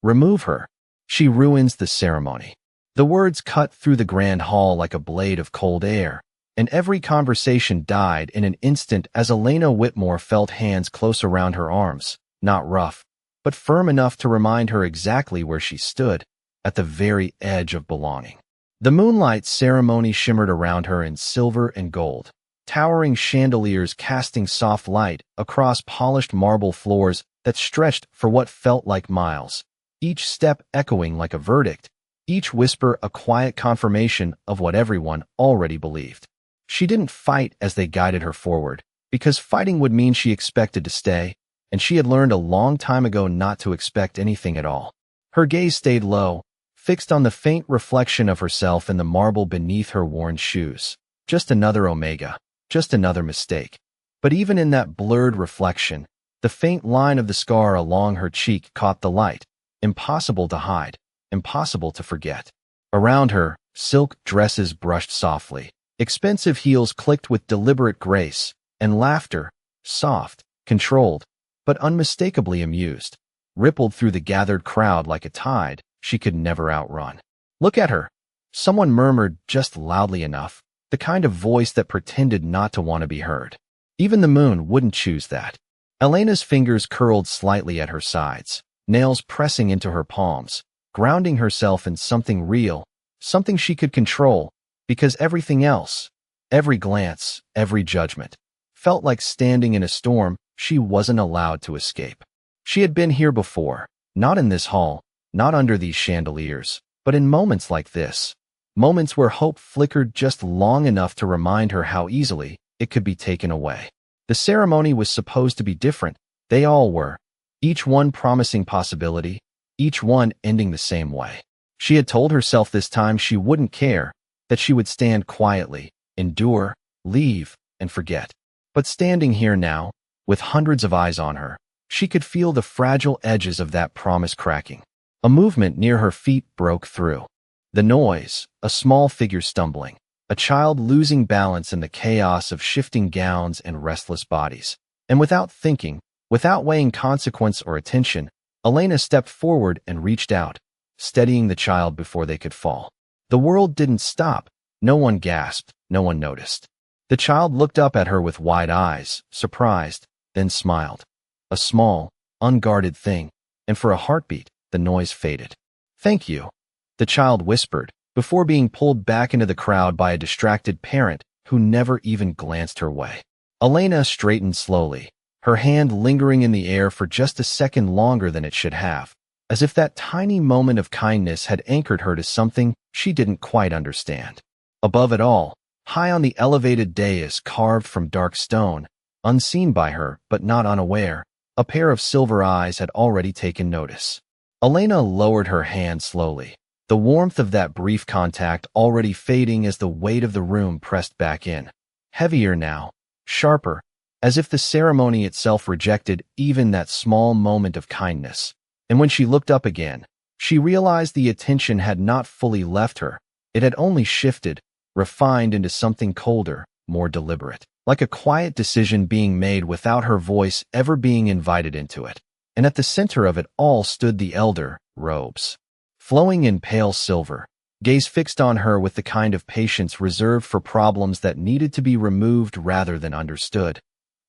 Remove her. She ruins the ceremony. The words cut through the grand hall like a blade of cold air, and every conversation died in an instant as Elena Whitmore felt hands close around her arms, not rough, but firm enough to remind her exactly where she stood, at the very edge of belonging. The moonlight ceremony shimmered around her in silver and gold, towering chandeliers casting soft light across polished marble floors that stretched for what felt like miles, each step echoing like a verdict, each whisper a quiet confirmation of what everyone already believed. She didn't fight as they guided her forward, because fighting would mean she expected to stay, and she had learned a long time ago not to expect anything at all. Her gaze stayed low, fixed on the faint reflection of herself in the marble beneath her worn shoes. Just another Omega, just another mistake. But even in that blurred reflection, the faint line of the scar along her cheek caught the light, impossible to hide, impossible to forget. Around her, silk dresses brushed softly, expensive heels clicked with deliberate grace, and laughter, soft, controlled, but unmistakably amused, rippled through the gathered crowd like a tide she could never outrun. "Look at her," someone murmured just loudly enough, the kind of voice that pretended not to want to be heard. Even the moon wouldn't choose that. Elena's fingers curled slightly at her sides, nails pressing into her palms, grounding herself in something real, something she could control, because everything else, every glance, every judgment, felt like standing in a storm she wasn't allowed to escape. She had been here before, not in this hall, not under these chandeliers, but in moments like this, moments where hope flickered just long enough to remind her how easily it could be taken away. The ceremony was supposed to be different. They all were, each one promising possibility, each one ending the same way. She had told herself this time she wouldn't care, that she would stand quietly, endure, leave, and forget. But standing here now, with hundreds of eyes on her, she could feel the fragile edges of that promise cracking. A movement near her feet broke through. The noise, a small figure stumbling, a child losing balance in the chaos of shifting gowns and restless bodies. And without thinking, without weighing consequence or attention, Elena stepped forward and reached out, steadying the child before they could fall. The world didn't stop. No one gasped. No one noticed. The child looked up at her with wide eyes, surprised, then smiled. A small, unguarded thing, and for a heartbeat, the noise faded. "Thank you," the child whispered, before being pulled back into the crowd by a distracted parent who never even glanced her way. Elena straightened slowly, her hand lingering in the air for just a second longer than it should have, as if that tiny moment of kindness had anchored her to something she didn't quite understand. Above it all, high on the elevated dais carved from dark stone, unseen by her but not unaware, a pair of silver eyes had already taken notice. Elena lowered her hand slowly, the warmth of that brief contact already fading as the weight of the room pressed back in. Heavier now, sharper, as if the ceremony itself rejected even that small moment of kindness. And when she looked up again, she realized the attention had not fully left her. It had only shifted, refined into something colder, more deliberate, like a quiet decision being made without her voice ever being invited into it. And at the center of it all stood the elder, robes flowing in pale silver, gaze fixed on her with the kind of patience reserved for problems that needed to be removed rather than understood.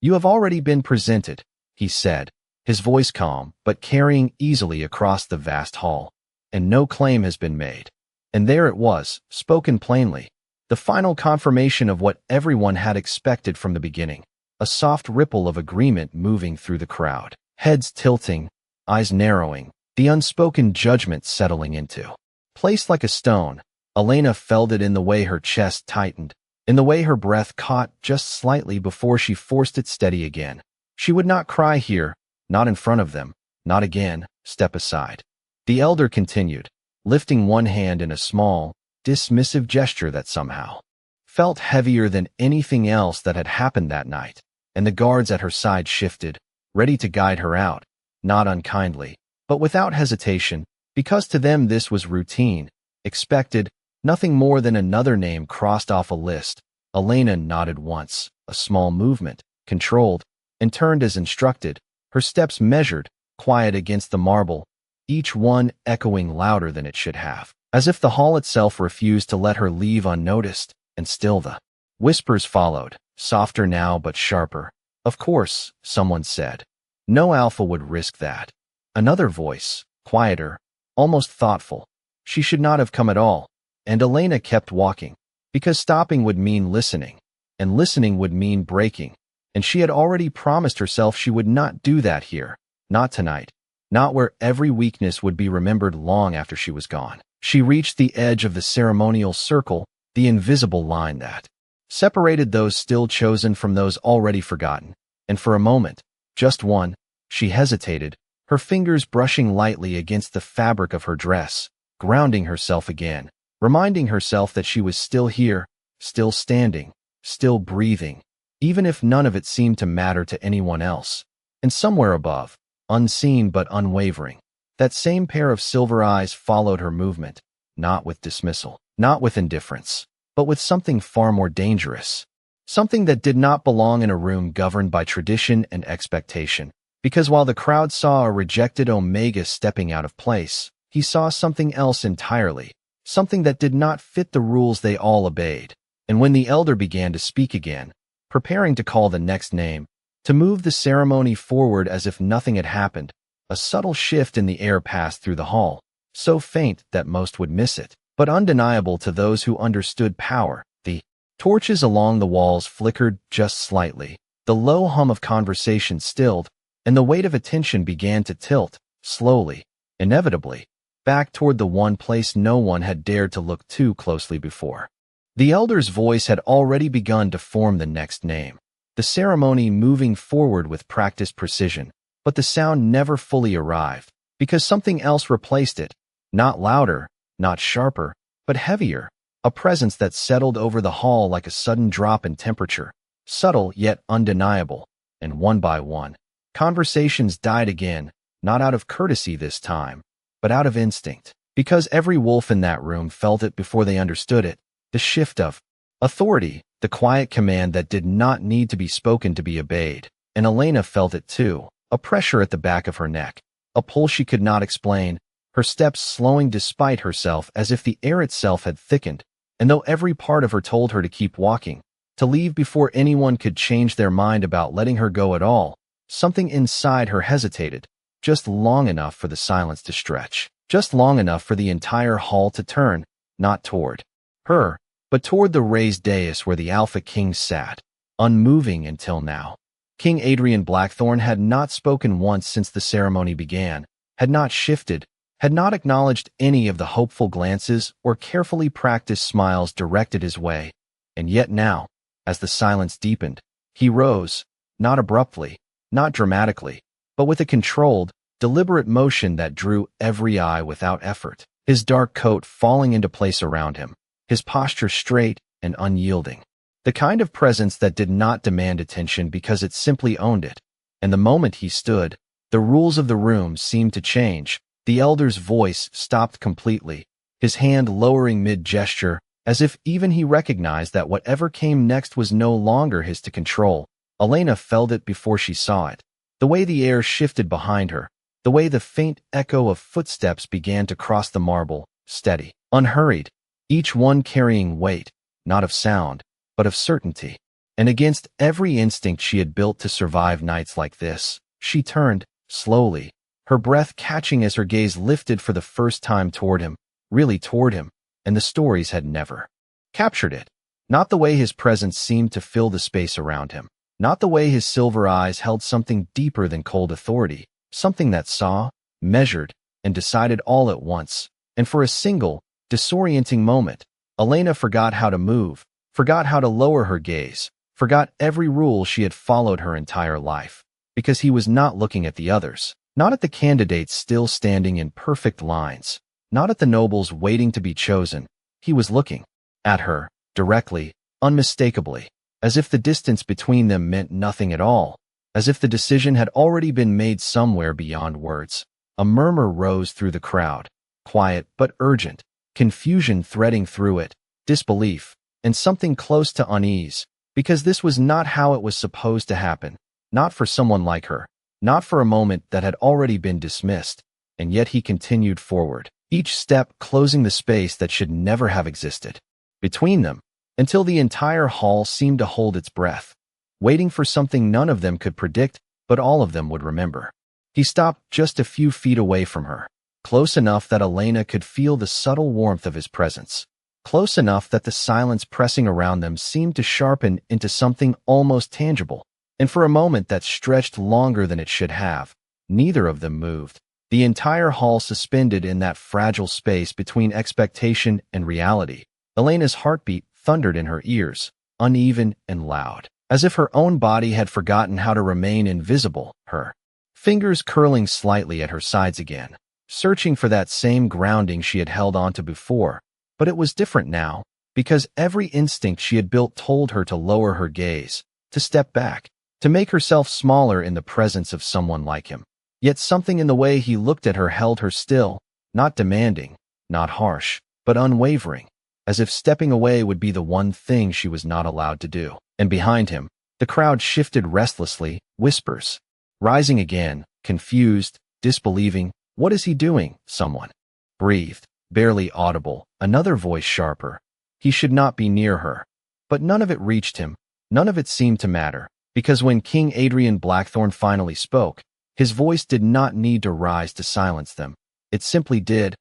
"You have already been presented," he said, his voice calm but carrying easily across the vast hall, "and no claim has been made." And there it was, spoken plainly, the final confirmation of what everyone had expected from the beginning, a soft ripple of agreement moving through the crowd. Heads tilting, eyes narrowing, the unspoken judgment settling into place like a stone. Elena felt it in the way her chest tightened, in the way her breath caught just slightly before she forced it steady again. She would not cry here, not in front of them, not again. "Step aside," the elder continued, lifting one hand in a small, dismissive gesture that somehow felt heavier than anything else that had happened that night, and the guards at her side shifted, ready to guide her out, not unkindly, but without hesitation, because to them this was routine, expected, nothing more than another name crossed off a list. Elena nodded once, a small movement, controlled, and turned as instructed, her steps measured, quiet against the marble, each one echoing louder than it should have, as if the hall itself refused to let her leave unnoticed. And still the whispers followed, softer now but sharper. "Of course," someone said. "No alpha would risk that." Another voice, quieter, almost thoughtful. "She should not have come at all." And Elena kept walking, because stopping would mean listening, and listening would mean breaking. And she had already promised herself she would not do that here. Not tonight. Not where every weakness would be remembered long after she was gone. She reached the edge of the ceremonial circle, the invisible line that separated those still chosen from those already forgotten. And for a moment, just one, she hesitated, her fingers brushing lightly against the fabric of her dress, grounding herself again, reminding herself that she was still here, still standing, still breathing, even if none of it seemed to matter to anyone else. And somewhere above, unseen but unwavering, that same pair of silver eyes followed her movement, not with dismissal, not with indifference, but with something far more dangerous. Something that did not belong in a room governed by tradition and expectation. Because while the crowd saw a rejected Omega stepping out of place, he saw something else entirely, something that did not fit the rules they all obeyed. And when the elder began to speak again, preparing to call the next name, to move the ceremony forward as if nothing had happened, a subtle shift in the air passed through the hall, so faint that most would miss it, but undeniable to those who understood power. The torches along the walls flickered just slightly, the low hum of conversation stilled, and the weight of attention began to tilt, slowly, inevitably, back toward the one place no one had dared to look too closely before. The elder's voice had already begun to form the next name, the ceremony moving forward with practiced precision, but the sound never fully arrived, because something else replaced it, not louder, not sharper, but heavier, a presence that settled over the hall like a sudden drop in temperature, subtle yet undeniable. And one by one, conversations died again, not out of courtesy this time, but out of instinct, because every wolf in that room felt it before they understood it, the shift of authority, the quiet command that did not need to be spoken to be obeyed. And Elena felt it too, a pressure at the back of her neck, a pull she could not explain, her steps slowing despite herself as if the air itself had thickened, and though every part of her told her to keep walking, to leave before anyone could change their mind about letting her go at all, something inside her hesitated, just long enough for the silence to stretch, just long enough for the entire hall to turn, not toward her, but toward the raised dais where the Alpha King sat, unmoving until now. King Adrian Blackthorn had not spoken once since the ceremony began, had not shifted, had not acknowledged any of the hopeful glances or carefully practiced smiles directed his way. And yet now, as the silence deepened, he rose, not abruptly, not dramatically, but with a controlled, deliberate motion that drew every eye without effort, his dark coat falling into place around him, his posture straight and unyielding, the kind of presence that did not demand attention because it simply owned it. And the moment he stood, the rules of the room seemed to change. The elder's voice stopped completely, his hand lowering mid-gesture, as if even he recognized that whatever came next was no longer his to control. Elena felt it before she saw it, the way the air shifted behind her, the way the faint echo of footsteps began to cross the marble, steady, unhurried, each one carrying weight, not of sound, but of certainty. And against every instinct she had built to survive nights like this, she turned, slowly, her breath catching as her gaze lifted for the first time toward him, really toward him, and the stories had never captured it. Not the way his presence seemed to fill the space around him, not the way his silver eyes held something deeper than cold authority, something that saw, measured, and decided all at once. And for a single, disorienting moment, Elena forgot how to move, forgot how to lower her gaze, forgot every rule she had followed her entire life, because he was not looking at the others. Not at the candidates still standing in perfect lines, not at the nobles waiting to be chosen. He was looking at her, directly, unmistakably, as if the distance between them meant nothing at all, as if the decision had already been made somewhere beyond words. A murmur rose through the crowd, quiet but urgent, confusion threading through it, disbelief, and something close to unease, because this was not how it was supposed to happen, not for someone like her. Not for a moment that had already been dismissed, and yet he continued forward, each step closing the space that should never have existed between them, until the entire hall seemed to hold its breath, waiting for something none of them could predict, but all of them would remember. He stopped just a few feet away from her, close enough that Elena could feel the subtle warmth of his presence, close enough that the silence pressing around them seemed to sharpen into something almost tangible. And for a moment that stretched longer than it should have, neither of them moved, the entire hall suspended in that fragile space between expectation and reality. Elena's heartbeat thundered in her ears, uneven and loud, as if her own body had forgotten how to remain invisible, her fingers curling slightly at her sides again, searching for that same grounding she had held onto before. But it was different now, because every instinct she had built told her to lower her gaze, to step back, to make herself smaller in the presence of someone like him. Yet something in the way he looked at her held her still, not demanding, not harsh, but unwavering, as if stepping away would be the one thing she was not allowed to do. And behind him, the crowd shifted restlessly, whispers rising again, confused, disbelieving. "What is he doing?" someone breathed, barely audible, another voice sharper. He should not be near her. But none of it reached him, none of it seemed to matter, because when King Adrian Blackthorn finally spoke, his voice did not need to rise to silence them. It simply did.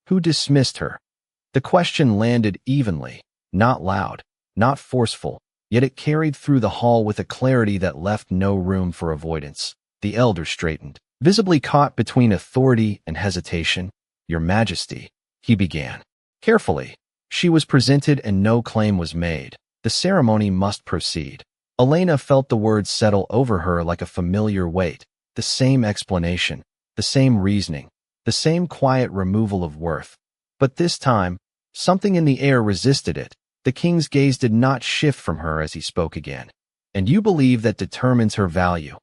Who dismissed her? The question landed evenly, not loud, not forceful, yet it carried through the hall with a clarity that left no room for avoidance. The elder straightened, visibly caught between authority and hesitation. "Your Majesty," he began. Carefully, she was presented and no claim was made. The ceremony must proceed. Elena felt the words settle over her like a familiar weight, the same explanation, the same reasoning, the same quiet removal of worth. But this time, something in the air resisted it. The king's gaze did not shift from her as he spoke again. "And you believe that determines her value."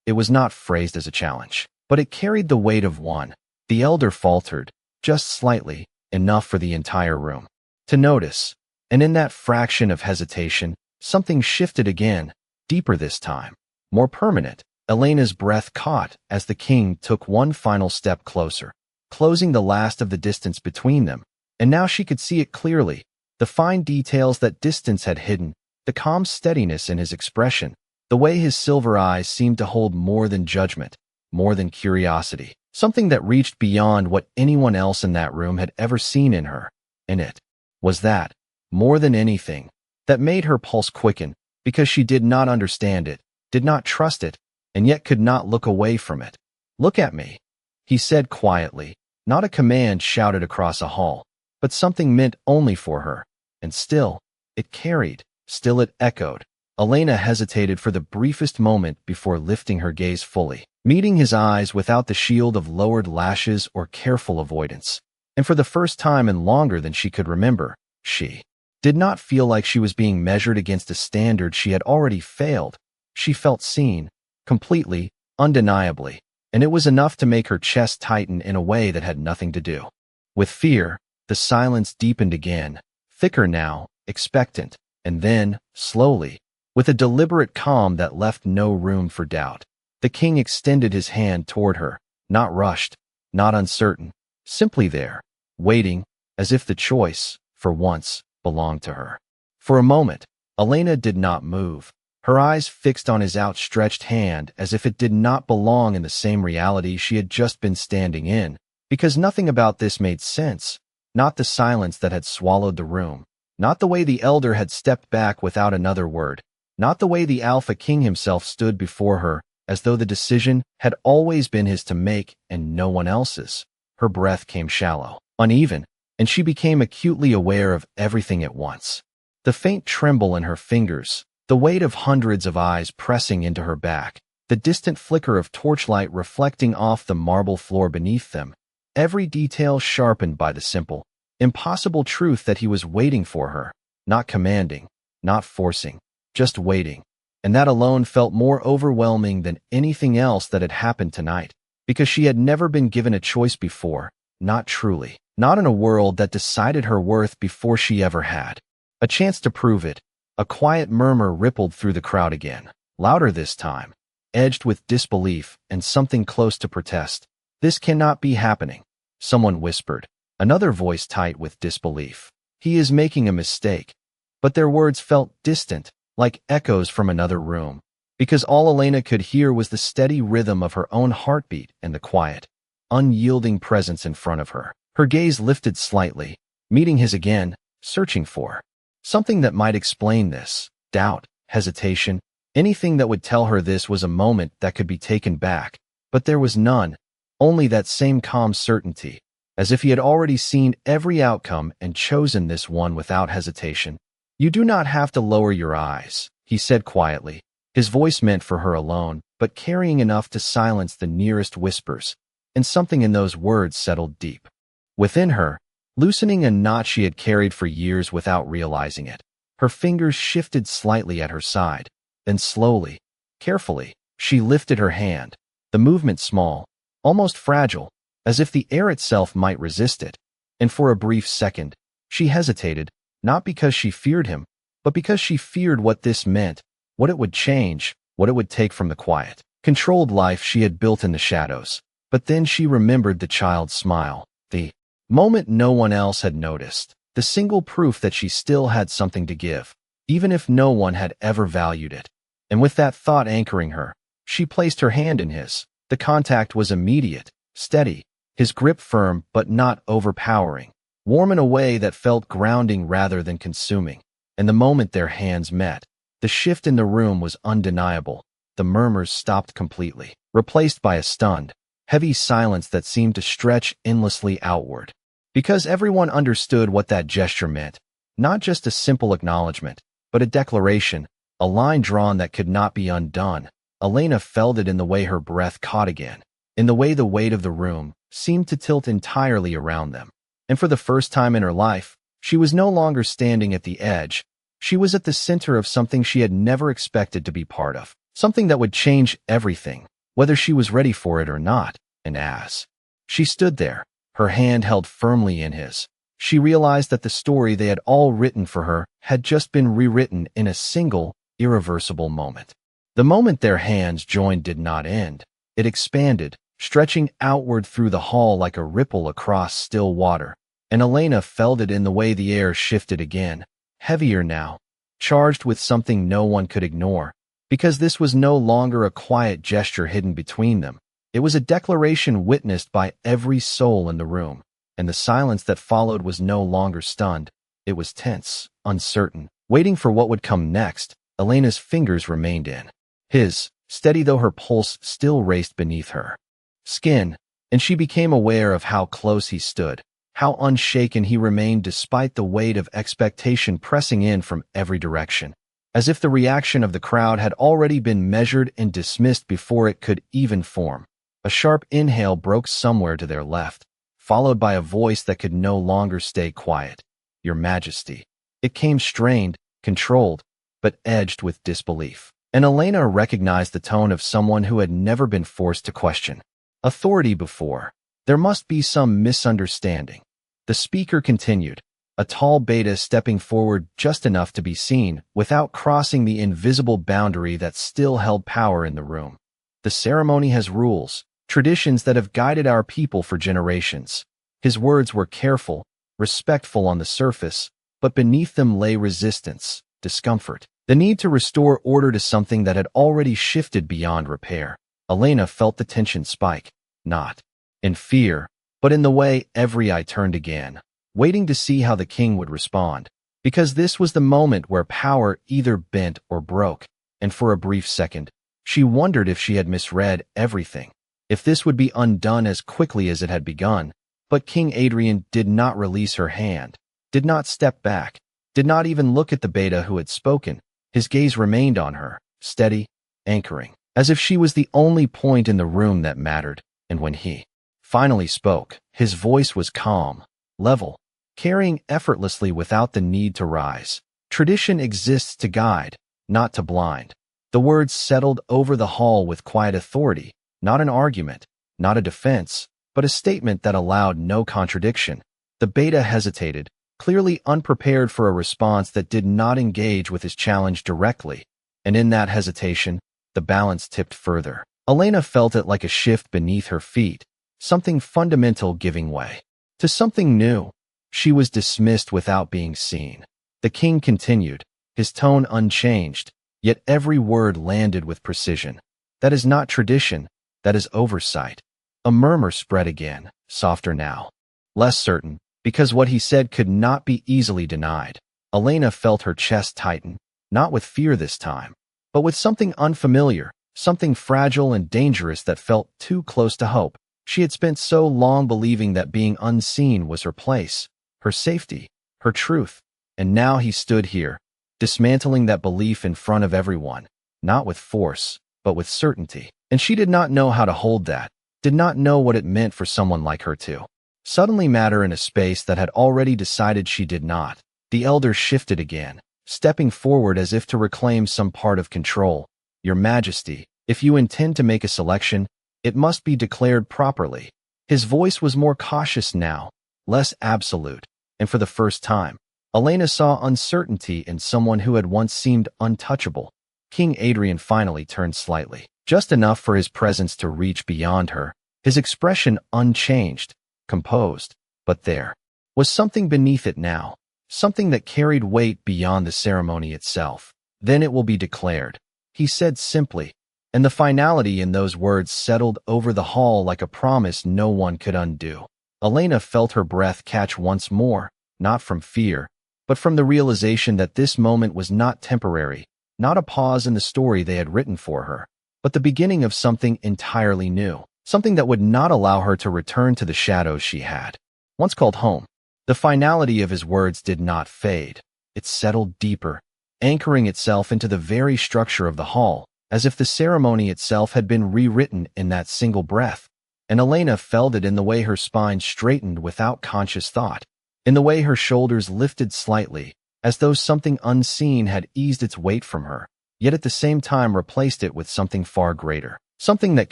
It was not phrased as a challenge, but it carried the weight of one. The elder faltered, just slightly, enough for the entire room to notice. And in that fraction of hesitation, something shifted again, deeper this time, more permanent. Elena's breath caught as the king took one final step closer, closing the last of the distance between them. And now she could see it clearly, the fine details that distance had hidden, the calm steadiness in his expression, the way his silver eyes seemed to hold more than judgment, more than curiosity, something that reached beyond what anyone else in that room had ever seen in her. And it was that, more than anything, that made her pulse quicken, because she did not understand it, did not trust it, and yet could not look away from it. "Look at me," he said quietly, not a command shouted across a hall, but something meant only for her. And still, it carried, still it echoed. Elena hesitated for the briefest moment before lifting her gaze fully, meeting his eyes without the shield of lowered lashes or careful avoidance. And for the first time in longer than she could remember, she did not feel like she was being measured against a standard she had already failed. She felt seen, completely, undeniably, and it was enough to make her chest tighten in a way that had nothing to do with fear. The silence deepened again, thicker now, expectant, and then, slowly, with a deliberate calm that left no room for doubt, the king extended his hand toward her, not rushed, not uncertain, simply there, waiting, as if the choice, for once, belonged to her. For a moment, Elena did not move, her eyes fixed on his outstretched hand as if it did not belong in the same reality she had just been standing in, because nothing about this made sense, not the silence that had swallowed the room, not the way the elder had stepped back without another word, not the way the Alpha King himself stood before her, as though the decision had always been his to make and no one else's. Her breath came shallow, uneven, and she became acutely aware of everything at once. The faint tremble in her fingers, the weight of hundreds of eyes pressing into her back, the distant flicker of torchlight reflecting off the marble floor beneath them, every detail sharpened by the simple, impossible truth that he was waiting for her, not commanding, not forcing, just waiting. And that alone felt more overwhelming than anything else that had happened tonight, because she had never been given a choice before, not truly, not in a world that decided her worth before she ever had a chance to prove it. A quiet murmur rippled through the crowd again, louder this time, edged with disbelief and something close to protest. This cannot be happening, someone whispered, another voice tight with disbelief. He is making a mistake. But their words felt distant, like echoes from another room, because all Elena could hear was the steady rhythm of her own heartbeat and the quiet, unyielding presence in front of her. Her gaze lifted slightly, meeting his again, searching for something that might explain this. Doubt, hesitation, anything that would tell her this was a moment that could be taken back. But there was none, only that same calm certainty, as if he had already seen every outcome and chosen this one without hesitation. You do not have to lower your eyes, he said quietly, his voice meant for her alone, but carrying enough to silence the nearest whispers, and something in those words settled deep within her, loosening a knot she had carried for years without realizing it. Her fingers shifted slightly at her side, then slowly, carefully, she lifted her hand, the movement small, almost fragile, as if the air itself might resist it. And for a brief second, she hesitated, not because she feared him, but because she feared what this meant, what it would change, what it would take from the quiet, controlled life she had built in the shadows. But then she remembered the child's smile, the moment no one else had noticed, the single proof that she still had something to give, even if no one had ever valued it. And with that thought anchoring her, she placed her hand in his. The contact was immediate, steady, his grip firm but not overpowering, warm in a way that felt grounding rather than consuming. And the moment their hands met, the shift in the room was undeniable. The murmurs stopped completely, replaced by a stunned, heavy silence that seemed to stretch endlessly outward. Because everyone understood what that gesture meant, not just a simple acknowledgement, but a declaration, a line drawn that could not be undone. Elena felt it in the way her breath caught again, in the way the weight of the room seemed to tilt entirely around them. And for the first time in her life, she was no longer standing at the edge. She was at the center of something she had never expected to be part of, something that would change everything, whether she was ready for it or not. And as she stood there, her hand held firmly in his, she realized that the story they had all written for her had just been rewritten in a single, irreversible moment. The moment their hands joined did not end. It expanded, stretching outward through the hall like a ripple across still water. And Elena felt it in the way the air shifted again, heavier now, charged with something no one could ignore, because this was no longer a quiet gesture hidden between them. It was a declaration witnessed by every soul in the room, and the silence that followed was no longer stunned. It was tense, uncertain, waiting for what would come next. Elena's fingers remained in his, steady though her pulse still raced beneath her skin, and she became aware of how close he stood, how unshaken he remained despite the weight of expectation pressing in from every direction, as if the reaction of the crowd had already been measured and dismissed before it could even form. A sharp inhale broke somewhere to their left, followed by a voice that could no longer stay quiet. Your Majesty. It came strained, controlled, but edged with disbelief. And Elena recognized the tone of someone who had never been forced to question authority before. There must be some misunderstanding. The speaker continued, a tall beta stepping forward just enough to be seen without crossing the invisible boundary that still held power in the room. The ceremony has rules, traditions that have guided our people for generations. His words were careful, respectful on the surface, but beneath them lay resistance, discomfort, the need to restore order to something that had already shifted beyond repair. Elena felt the tension spike, not in fear, but in the way every eye turned again, waiting to see how the king would respond, because this was the moment where power either bent or broke, and for a brief second, she wondered if she had misread everything, if this would be undone as quickly as it had begun. But King Adrian did not release her hand, did not step back, did not even look at the beta who had spoken. His gaze remained on her, steady, anchoring, as if she was the only point in the room that mattered. And when he finally spoke, his voice was calm, level, carrying effortlessly without the need to rise. Tradition exists to guide, not to blind. The words settled over the hall with quiet authority, not an argument, not a defense, but a statement that allowed no contradiction. The beta hesitated, clearly unprepared for a response that did not engage with his challenge directly, and in that hesitation, the balance tipped further. Elena felt it like a shift beneath her feet, something fundamental giving way to something new. She was dismissed without being seen. The king continued, his tone unchanged, yet every word landed with precision. That is not tradition, that is oversight. A murmur spread again, softer now, less certain, because what he said could not be easily denied. Elena felt her chest tighten, not with fear this time, but with something unfamiliar, something fragile and dangerous that felt too close to hope. She had spent so long believing that being unseen was her place, her safety, her truth, and now he stood here, dismantling that belief in front of everyone, not with force, but with certainty. And she did not know how to hold that, did not know what it meant for someone like her to suddenly matter in a space that had already decided she did not. The elder shifted again, stepping forward as if to reclaim some part of control. Your Majesty, if you intend to make a selection, it must be declared properly. His voice was more cautious now, less absolute, and for the first time, Elena saw uncertainty in someone who had once seemed untouchable. King Adrian finally turned slightly, just enough for his presence to reach beyond her, his expression unchanged, composed, but there was something beneath it now, something that carried weight beyond the ceremony itself. Then it will be declared, he said simply, and the finality in those words settled over the hall like a promise no one could undo. Elena felt her breath catch once more, not from fear, but from the realization that this moment was not temporary, not a pause in the story they had written for her, but the beginning of something entirely new, something that would not allow her to return to the shadows she had once called home. The finality of his words did not fade. It settled deeper, anchoring itself into the very structure of the hall, as if the ceremony itself had been rewritten in that single breath. And Elena felt it in the way her spine straightened without conscious thought, in the way her shoulders lifted slightly, as though something unseen had eased its weight from her, yet at the same time replaced it with something far greater, something that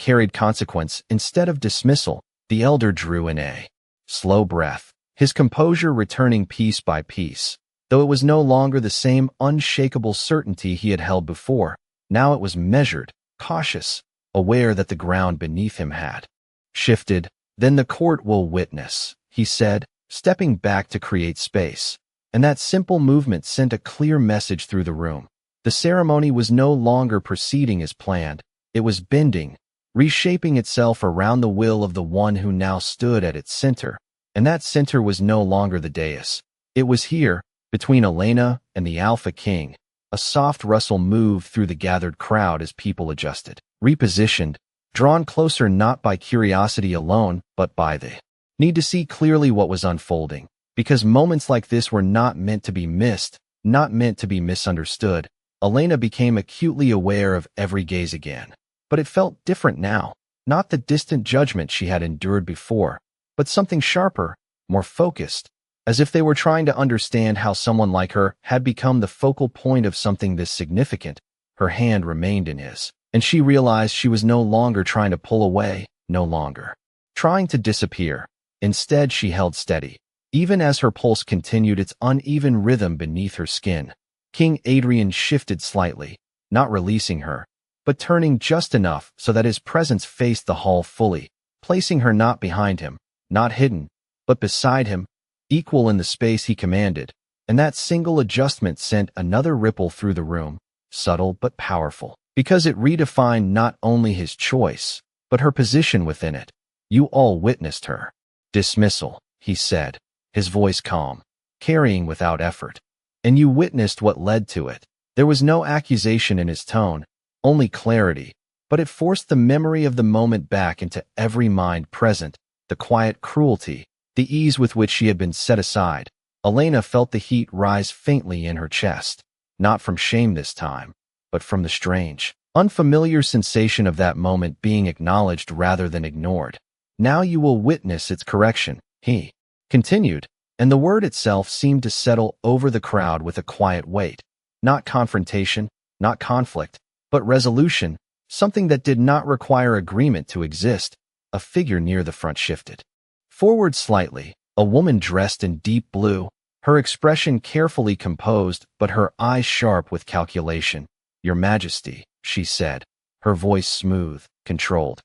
carried consequence instead of dismissal. The elder drew in a slow breath, his composure returning piece by piece. Though it was no longer the same unshakable certainty he had held before, now it was measured, cautious, aware that the ground beneath him had shifted. Then the court will witness, he said, stepping back to create space. And that simple movement sent a clear message through the room. The ceremony was no longer proceeding as planned. It was bending, reshaping itself around the will of the one who now stood at its center. And that center was no longer the dais. It was here, between Elena and the Alpha King. A soft rustle moved through the gathered crowd as people adjusted, repositioned, drawn closer not by curiosity alone, but by the need to see clearly what was unfolding. Because moments like this were not meant to be missed, not meant to be misunderstood. Elena became acutely aware of every gaze again. But it felt different now, not the distant judgment she had endured before, but something sharper, more focused, as if they were trying to understand how someone like her had become the focal point of something this significant. Her hand remained in his, and she realized she was no longer trying to pull away, no longer trying to disappear. Instead, she held steady, even as her pulse continued its uneven rhythm beneath her skin. King Adrian shifted slightly, not releasing her, but turning just enough so that his presence faced the hall fully, placing her not behind him, not hidden, but beside him, equal in the space he commanded. And that single adjustment sent another ripple through the room, subtle but powerful, because it redefined not only his choice, but her position within it. You all witnessed her dismissal, he said, his voice calm, carrying without effort. And you witnessed what led to it. There was no accusation in his tone, only clarity, but it forced the memory of the moment back into every mind present, the quiet cruelty, the ease with which she had been set aside. Elena felt the heat rise faintly in her chest, not from shame this time, but from the strange, unfamiliar sensation of that moment being acknowledged rather than ignored. Now you will witness its correction, he continued, and the word itself seemed to settle over the crowd with a quiet weight. Not confrontation, not conflict, but resolution, something that did not require agreement to exist. A figure near the front shifted forward slightly, a woman dressed in deep blue, her expression carefully composed but her eyes sharp with calculation. Your Majesty, she said, her voice smooth, controlled.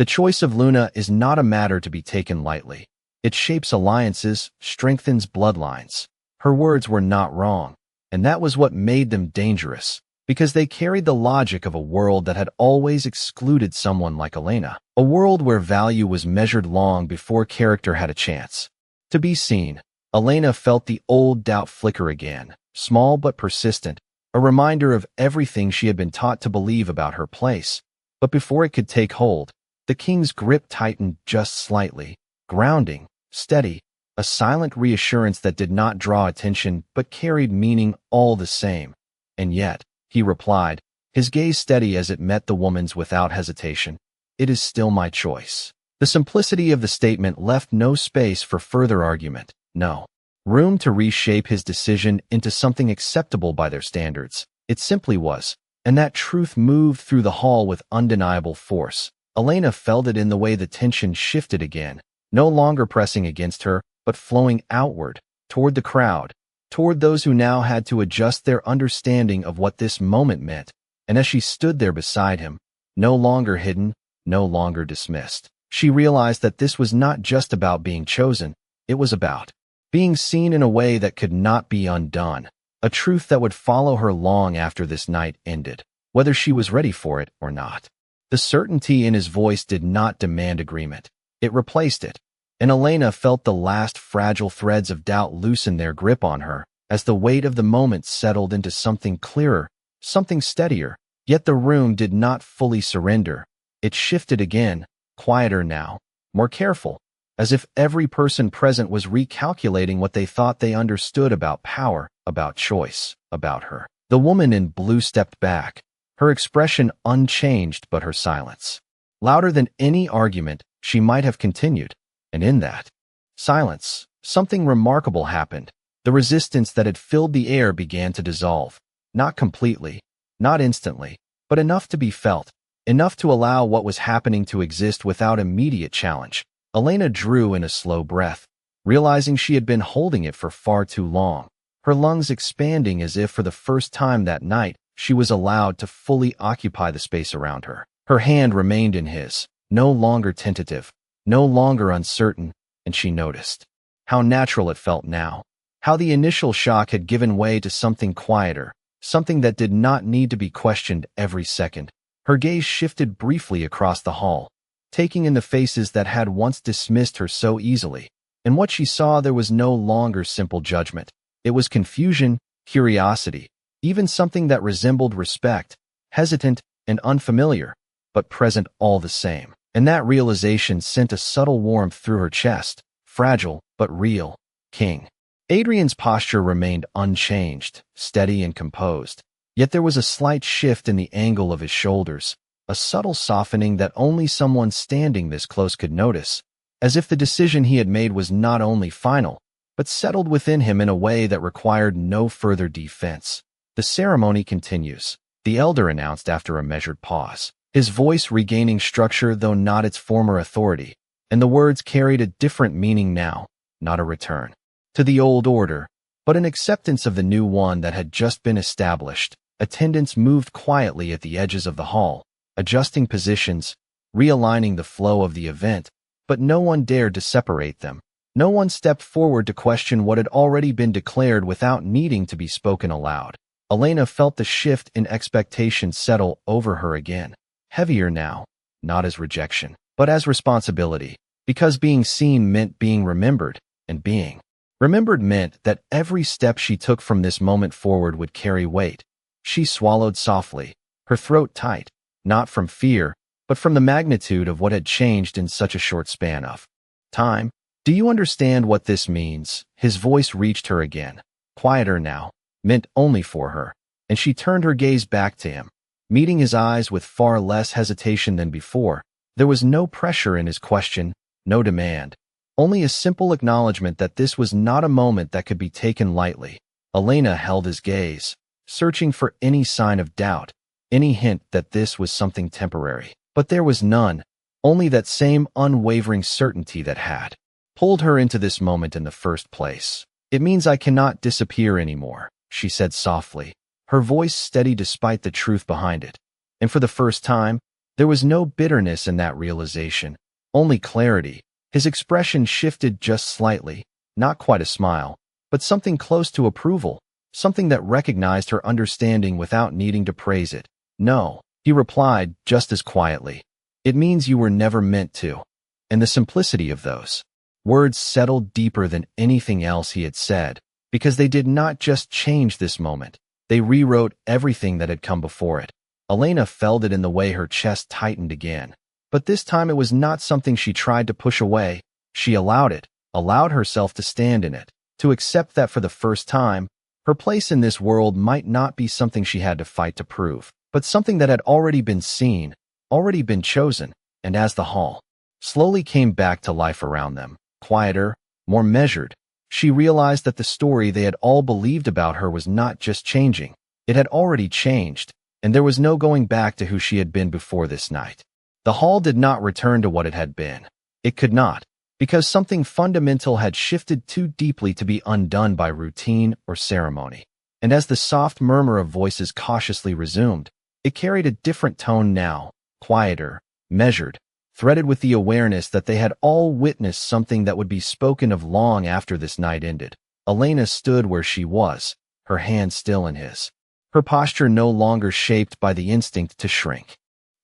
The choice of Luna is not a matter to be taken lightly. It shapes alliances, strengthens bloodlines. Her words were not wrong, and that was what made them dangerous, because they carried the logic of a world that had always excluded someone like Elena, a world where value was measured long before character had a chance to be seen. Elena felt the old doubt flicker again, small but persistent, a reminder of everything she had been taught to believe about her place. But before it could take hold, the king's grip tightened just slightly, grounding, steady, a silent reassurance that did not draw attention but carried meaning all the same. And yet, he replied, his gaze steady as it met the woman's without hesitation, "It is still my choice." The simplicity of the statement left no space for further argument, no room to reshape his decision into something acceptable by their standards. It simply was, and that truth moved through the hall with undeniable force. Elena felt it in the way the tension shifted again, no longer pressing against her, but flowing outward, toward the crowd, toward those who now had to adjust their understanding of what this moment meant. And as she stood there beside him, no longer hidden, no longer dismissed, she realized that this was not just about being chosen, it was about being seen in a way that could not be undone, a truth that would follow her long after this night ended, whether she was ready for it or not. The certainty in his voice did not demand agreement. It replaced it, and Elena felt the last fragile threads of doubt loosen their grip on her as the weight of the moment settled into something clearer, something steadier. Yet the room did not fully surrender. It shifted again, quieter now, more careful, as if every person present was recalculating what they thought they understood about power, about choice, about her. The woman in blue stepped back, her expression unchanged but her silence louder than any argument. She might have continued, and in that silence, something remarkable happened. The resistance that had filled the air began to dissolve, not completely, not instantly, but enough to be felt, enough to allow what was happening to exist without immediate challenge. Elena drew in a slow breath, realizing she had been holding it for far too long, her lungs expanding as if for the first time that night she was allowed to fully occupy the space around her. Her hand remained in his, no longer tentative, no longer uncertain, and she noticed how natural it felt now, how the initial shock had given way to something quieter, something that did not need to be questioned every second. Her gaze shifted briefly across the hall, taking in the faces that had once dismissed her so easily. In what she saw there was no longer simple judgment. It was confusion, curiosity, even something that resembled respect, hesitant and unfamiliar, but present all the same. And that realization sent a subtle warmth through her chest, fragile but real. King Adrian's posture remained unchanged, steady and composed. Yet there was a slight shift in the angle of his shoulders, a subtle softening that only someone standing this close could notice, as if the decision he had made was not only final, but settled within him in a way that required no further defense. "The ceremony continues," the elder announced after a measured pause, his voice regaining structure though not its former authority, and the words carried a different meaning now, not a return to the old order, but an acceptance of the new one that had just been established. Attendants moved quietly at the edges of the hall, adjusting positions, realigning the flow of the event, but no one dared to separate them. No one stepped forward to question what had already been declared without needing to be spoken aloud. Elena felt the shift in expectation settle over her again, heavier now, not as rejection, but as responsibility, because being seen meant being remembered, and being remembered meant that every step she took from this moment forward would carry weight. She swallowed softly, her throat tight, not from fear, but from the magnitude of what had changed in such a short span of time. "Do you understand what this means?" His voice reached her again, quieter now, meant only for her, and she turned her gaze back to him, meeting his eyes with far less hesitation than before. There was no pressure in his question, no demand, only a simple acknowledgement that this was not a moment that could be taken lightly. Elena held his gaze, searching for any sign of doubt, any hint that this was something temporary. But there was none, only that same unwavering certainty that had pulled her into this moment in the first place. "It means I cannot disappear anymore," she said softly, her voice steady despite the truth behind it. And for the first time, There was no bitterness in that realization, only clarity. His expression shifted just slightly, not quite a smile, but something close to approval, something that recognized her understanding without needing to praise it. "No," he replied just as quietly. "It means you were never meant to." And the simplicity of those words settled deeper than anything else he had said, because they did not just change this moment, they rewrote everything that had come before it. Elena felt it in the way her chest tightened again. But this time it was not something she tried to push away. She allowed it, allowed herself to stand in it, to accept that for the first time, her place in this world might not be something she had to fight to prove, but something that had already been seen, already been chosen. And as the hall slowly came back to life around them, quieter, more measured, she realized that the story they had all believed about her was not just changing. It had already changed, and there was no going back to who she had been before this night. The hall did not return to what it had been. It could not, because something fundamental had shifted too deeply to be undone by routine or ceremony. And as the soft murmur of voices cautiously resumed, it carried a different tone now, quieter, measured, threaded with the awareness that they had all witnessed something that would be spoken of long after this night ended. Elena stood where she was, her hand still in his, her posture no longer shaped by the instinct to shrink,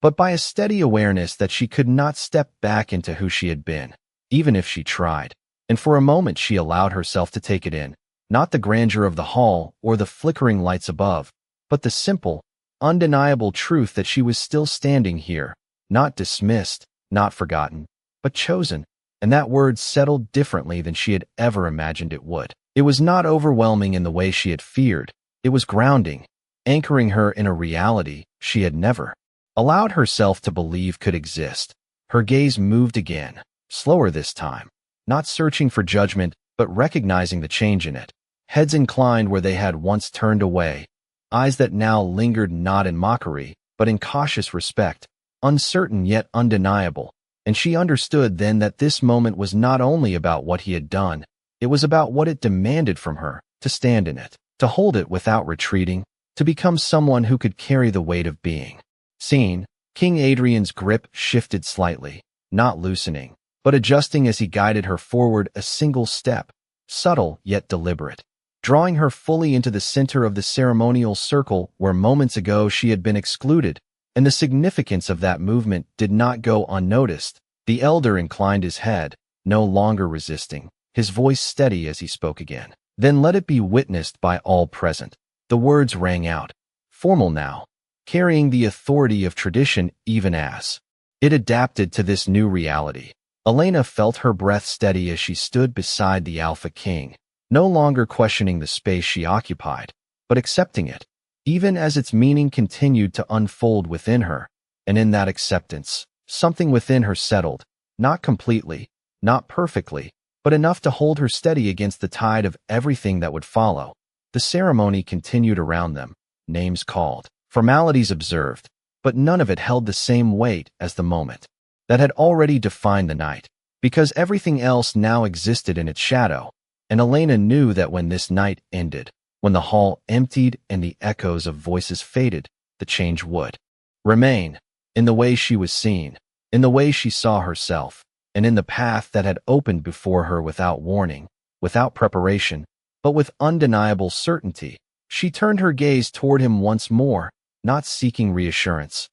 but by a steady awareness that she could not step back into who she had been, even if she tried. And for a moment she allowed herself to take it in, not the grandeur of the hall or the flickering lights above, but the simple, undeniable truth that she was still standing here, not dismissed, not forgotten, but chosen. And that word settled differently than she had ever imagined it would. It was not overwhelming in the way she had feared. It was grounding, anchoring her in a reality she had never allowed herself to believe could exist. Her gaze moved again, slower this time, not searching for judgment, but recognizing the change in it. Heads inclined where they had once turned away, eyes that now lingered not in mockery, but in cautious respect, uncertain yet undeniable. And she understood then that this moment was not only about what he had done, it was about what it demanded from her, to stand in it, to hold it without retreating, to become someone who could carry the weight of being seen. King Adrian's grip shifted slightly, not loosening, but adjusting as he guided her forward a single step, subtle yet deliberate, drawing her fully into the center of the ceremonial circle where moments ago she had been excluded. And the significance of that movement did not go unnoticed. The elder inclined his head, no longer resisting, his voice steady as he spoke again. "Then let it be witnessed by all present." The words rang out, formal now, carrying the authority of tradition even as it adapted to this new reality. Elena felt her breath steady as she stood beside the Alpha King, no longer questioning the space she occupied, but accepting it, even as its meaning continued to unfold within her. And in that acceptance, something within her settled, not completely, not perfectly, but enough to hold her steady against the tide of everything that would follow. The ceremony continued around them, names called, formalities observed, but none of it held the same weight as the moment that had already defined the night, because everything else now existed in its shadow. And Elena knew that when this night ended, when the hall emptied and the echoes of voices faded, the change would remain, in the way she was seen, in the way she saw herself, and in the path that had opened before her without warning, without preparation, but with undeniable certainty. She turned her gaze toward him once more, not seeking reassurance,